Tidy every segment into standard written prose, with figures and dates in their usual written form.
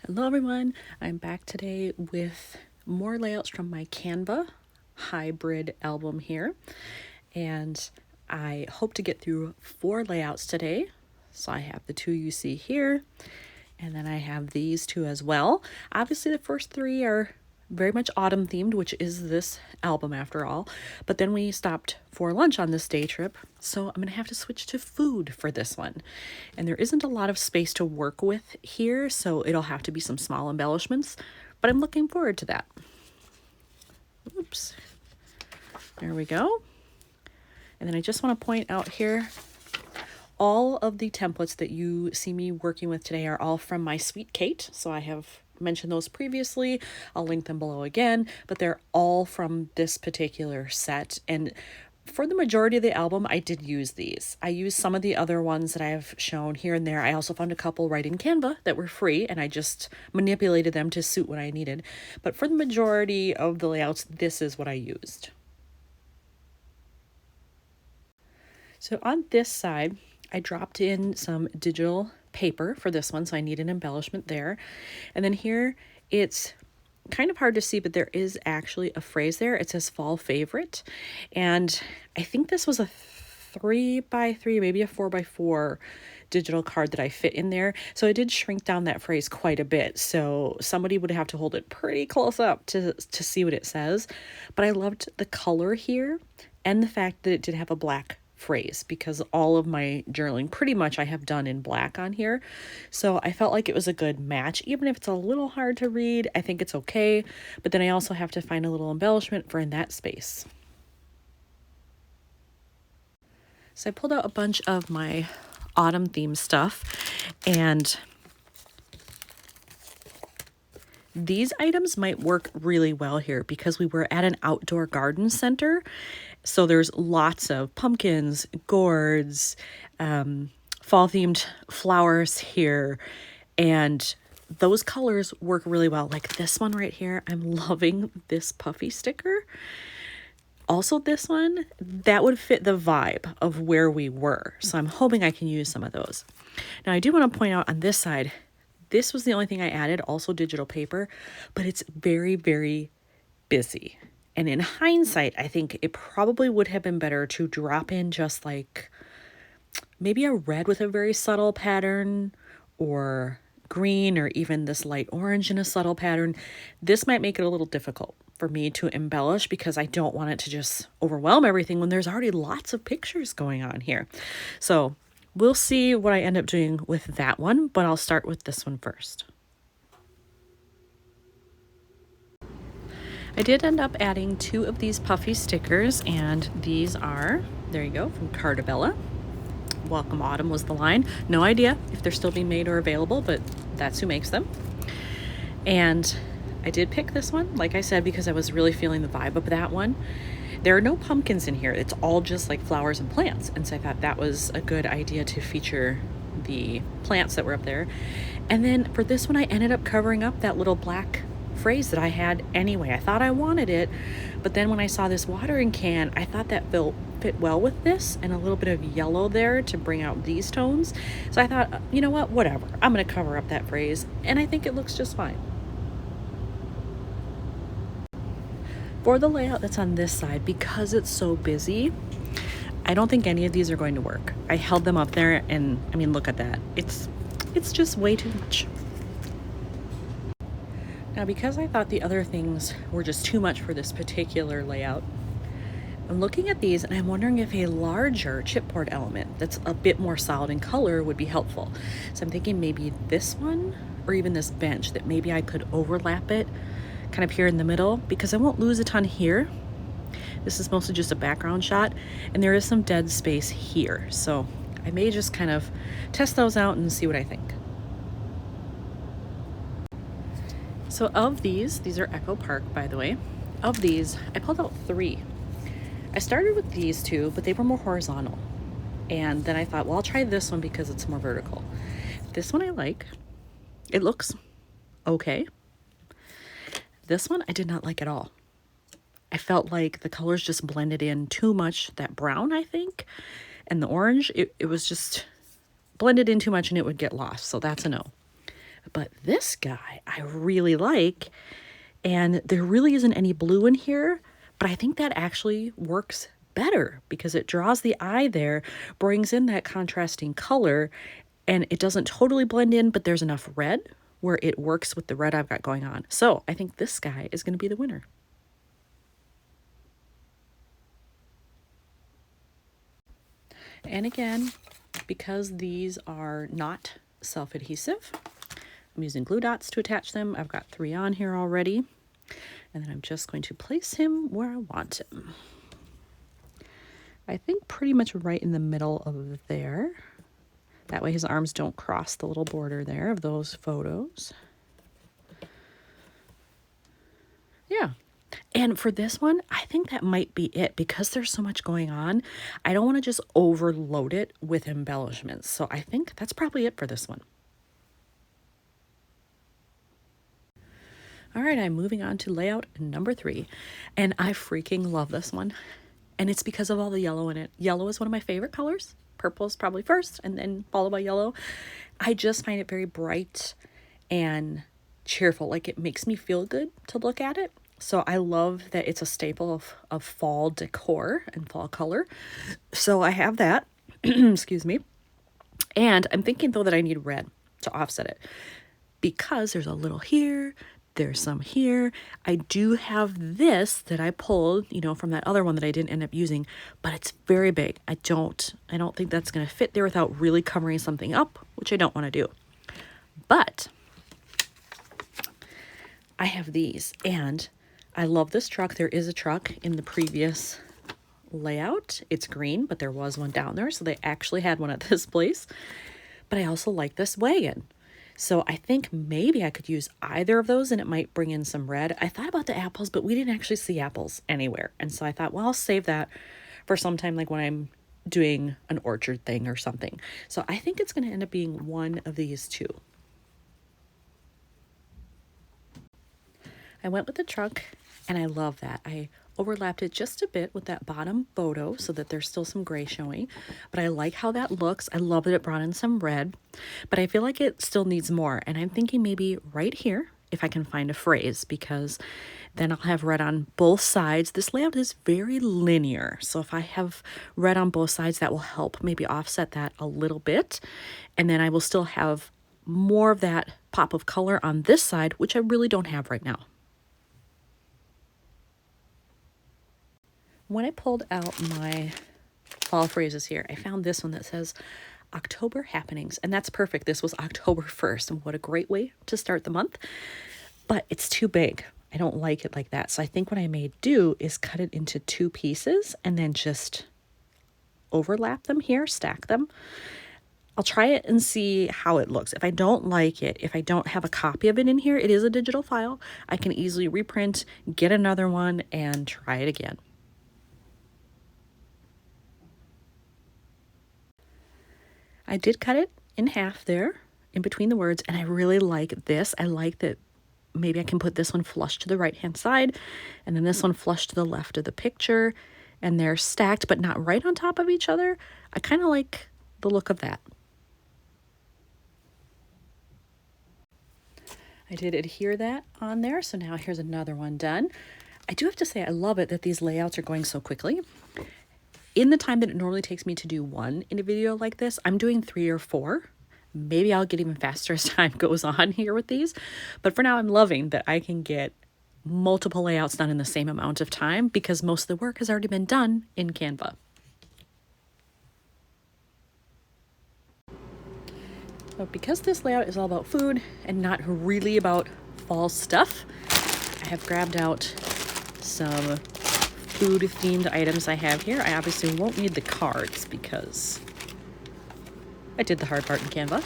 Hello everyone, I'm back today with more layouts from my Canva hybrid album here, and I hope to get through 4 layouts today. So I have the 2 you see here, and then I have these 2 as well. Obviously the first 3 are very much autumn themed, which is this album after all. But then we stopped for lunch on this day trip, so I'm gonna have to switch to food for this one. And there isn't a lot of space to work with here, so it'll have to be some small embellishments, but I'm looking forward to that. Oops. There we go. And then I just want to point out here, all of the templates that you see me working with today are all from my Sweet Kate. So I have mentioned those previously. I'll link them below again, but they're all from this particular set. And for the majority of the album, I did use these. I used some of the other ones that I have shown here and there. I also found a couple right in Canva that were free, and I just manipulated them to suit what I needed. But for the majority of the layouts, this is what I used. So on this side, I dropped in some digital paper for this one, so I need an embellishment there. And then here, it's kind of hard to see, but there is actually a phrase there. It says fall favorite. And I think this was a 3x3, maybe a 4x4 digital card that I fit in there. So I did shrink down that phrase quite a bit. So somebody would have to hold it pretty close up to see what it says. But I loved the color here and the fact that it did have a black phrase, because all of my journaling pretty much I have done in black on here. So I felt like it was a good match. Even if it's a little hard to read, I think it's okay. But then I also have to find a little embellishment for in that space. So I pulled out a bunch of my autumn theme stuff, and these items might work really well here because we were at an outdoor garden center. So there's lots of pumpkins, gourds, fall-themed flowers here, and those colors work really well. Like this one right here, I'm loving this puffy sticker. Also this one, that would fit the vibe of where we were. So I'm hoping I can use some of those. Now I do want to point out on this side, this was the only thing I added, also digital paper, but it's very, very busy. And in hindsight, I think it probably would have been better to drop in just like maybe a red with a very subtle pattern, or green, or even this light orange in a subtle pattern. This might make it a little difficult for me to embellish because I don't want it to just overwhelm everything when there's already lots of pictures going on here. So we'll see what I end up doing with that one, but I'll start with this one first. I did end up adding 2 of these puffy stickers, and these are, there you go, from Cardabella. Welcome Autumn was the line. No idea if they're still being made or available, but that's who makes them. And I did pick this one, like I said, because I was really feeling the vibe of that one. There are no pumpkins in here. It's all just like flowers and plants. And so I thought that was a good idea to feature the plants that were up there. And then for this one, I ended up covering up that little black phrase that I had anyway. I thought I wanted it, but then when I saw this watering can, I thought that fit well with this, and a little bit of yellow there to bring out these tones. So I thought, you know what, whatever. I'm going to cover up that phrase, and I think it looks just fine. For the layout that's on this side, because it's so busy, I don't think any of these are going to work. I held them up there, and I mean, look at that. It's just way too much. Now, because I thought the other things were just too much for this particular layout, I'm looking at these and I'm wondering if a larger chipboard element that's a bit more solid in color would be helpful. So I'm thinking maybe this one, or even this bench, that maybe I could overlap it kind of here in the middle, because I won't lose a ton here. This is mostly just a background shot, and there is some dead space here. So I may just kind of test those out and see what I think. So of these are Echo Park, by the way. Of these, I pulled out 3. I started with these 2, but they were more horizontal. And then I thought, well, I'll try this one because it's more vertical. This one I like. It looks okay. This one I did not like at all. I felt like the colors just blended in too much. That brown, I think, and the orange, it was just blended in too much and it would get lost. So that's a no. But this guy I really like, and there really isn't any blue in here, but I think that actually works better because it draws the eye there, brings in that contrasting color, and it doesn't totally blend in, but there's enough red where it works with the red I've got going on. So I think this guy is going to be the winner. And again, because these are not self-adhesive, I'm using glue dots to attach them. I've got 3 on here already. And then I'm just going to place him where I want him. I think pretty much right in the middle of there. That way his arms don't cross the little border there of those photos. Yeah. And for this one, I think that might be it because there's so much going on. I don't want to just overload it with embellishments. So I think that's probably it for this one. All right, I'm moving on to layout number 3. And I freaking love this one. And it's because of all the yellow in it. Yellow is one of my favorite colors. Purple is probably first and then followed by yellow. I just find it very bright and cheerful. Like it makes me feel good to look at it. So I love that it's a staple of fall decor and fall color. So I have that, excuse me. And I'm thinking though that I need red to offset it because there's a little here, there's some here. I do have this that I pulled, you know, from that other one that I didn't end up using, but it's very big. I don't think that's going to fit there without really covering something up, which I don't want to do. But I have these and I love this truck. There is a truck in the previous layout. It's green, but there was one down there. So they actually had one at this place. But I also like this wagon. So I think maybe I could use either of those and it might bring in some red. I thought about the apples, but we didn't actually see apples anywhere. And so I thought, well, I'll save that for sometime like when I'm doing an orchard thing or something. So I think it's going to end up being one of these two. I went with the truck and I love that. I overlapped it just a bit with that bottom photo so that there's still some gray showing, but I like how that looks. I love that it brought in some red, but I feel like it still needs more. And I'm thinking maybe right here, if I can find a phrase, because then I'll have red on both sides. This layout is very linear. So if I have red on both sides, that will help maybe offset that a little bit. And then I will still have more of that pop of color on this side, which I really don't have right now. When I pulled out my fall phrases here, I found this one that says October happenings, and that's perfect. This was October 1st, and what a great way to start the month. But it's too big. I don't like it like that. So I think what I may do is cut it into 2 pieces and then just overlap them here, stack them. I'll try it and see how it looks. If I don't like it, if I don't have a copy of it in here, it is a digital file. I can easily reprint, get another one, and try it again. I did cut it in half there in between the words, and I really like this. I like that maybe I can put this one flush to the right-hand side and then this one flush to the left of the picture, and they're stacked but not right on top of each other. I kind of like the look of that. I did adhere that on there, so now here's another one done. I do have to say I love it that these layouts are going so quickly. In the time that it normally takes me to do one in a video like this, I'm doing 3 or 4. Maybe I'll get even faster as time goes on here with these. But for now, I'm loving that I can get multiple layouts done in the same amount of time because most of the work has already been done in Canva. But because this layout is all about food and not really about fall stuff, I have grabbed out some food themed items I have here. I obviously won't need the cards because I did the hard part in Canva,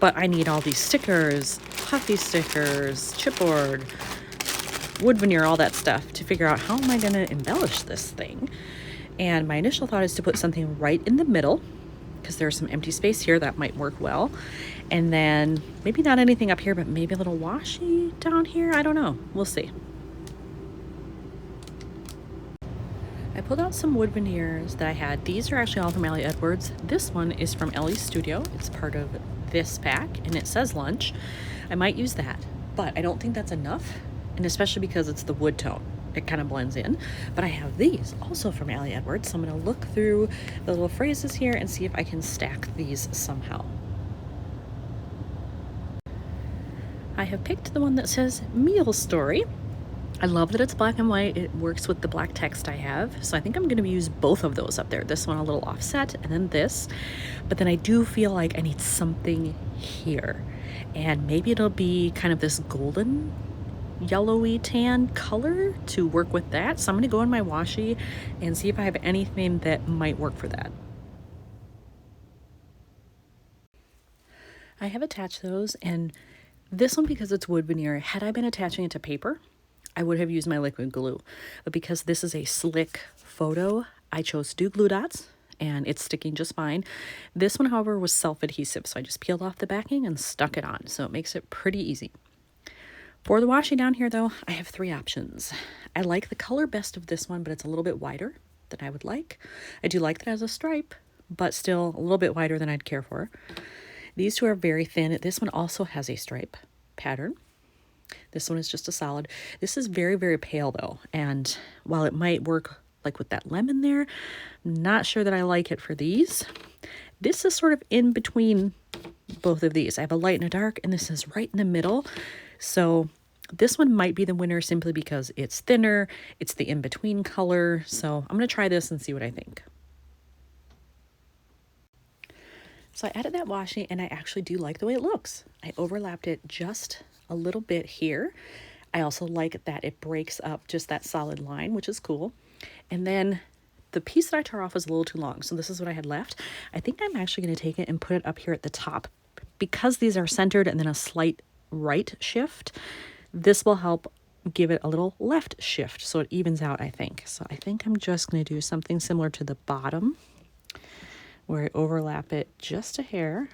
but I need all these stickers, puffy stickers, chipboard, wood veneer, all that stuff to figure out how am I going to embellish this thing. And my initial thought is to put something right in the middle because there's some empty space here that might work well. And then maybe not anything up here, but maybe a little washi down here. I don't know. We'll see. I pulled out some wood veneers that I had. These are actually all from Ellie Edwards. This one is from Ellie's Studio. It's part of this pack and it says lunch. I might use that, but I don't think that's enough, and especially because it's the wood tone. It kind of blends in. But I have these also from Ellie Edwards, so I'm going to look through the little phrases here and see if I can stack these somehow. I have picked the one that says Meal Story. I love that it's black and white. It works with the black text I have. So I think I'm going to use both of those up there. This one a little offset and then this. But then I do feel like I need something here. And maybe it'll be kind of this golden yellowy tan color to work with that. So I'm going to go in my washi and see if I have anything that might work for that. I have attached those, and this one, because it's wood veneer, had I been attaching it to paper, I would have used my liquid glue. But because this is a slick photo, I chose to do glue dots, and it's sticking just fine. This one, however, was self-adhesive, so I just peeled off the backing and stuck it on, so it makes it pretty easy. For the washi down here, though, I have 3 options. I like the color best of this one, but it's a little bit wider than I would like. I do like that it has a stripe, but still a little bit wider than I'd care for. These 2 are very thin. This one also has a stripe pattern. This one is just a solid. This is very, very pale though. And while it might work like with that lemon there, not sure that I like it for these. This is sort of in between both of these. I have a light and a dark, and this is right in the middle. So this one might be the winner simply because it's thinner. It's the in-between color. So I'm going to try this and see what I think. So I added that washi, and I actually do like the way it looks. I overlapped it just a little bit here. I also like that it breaks up just that solid line, which is cool. And then the piece that I tore off was a little too long, so this is what I had left. I think I'm actually going to take it and put it up here at the top. Because these are centered and then a slight right shift, this will help give it a little left shift, so it evens out, I think. So I think I'm just going to do something similar to the bottom, where I overlap it just a hair.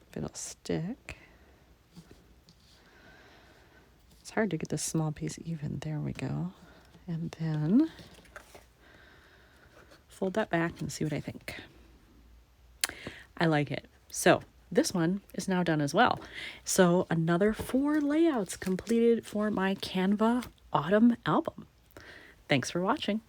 If it'll stick. It's hard to get this small piece even. There we go. And then fold that back and see what I think. I like it. So this one is now done as well. So another 4 layouts completed for my Canva autumn album. Thanks for watching.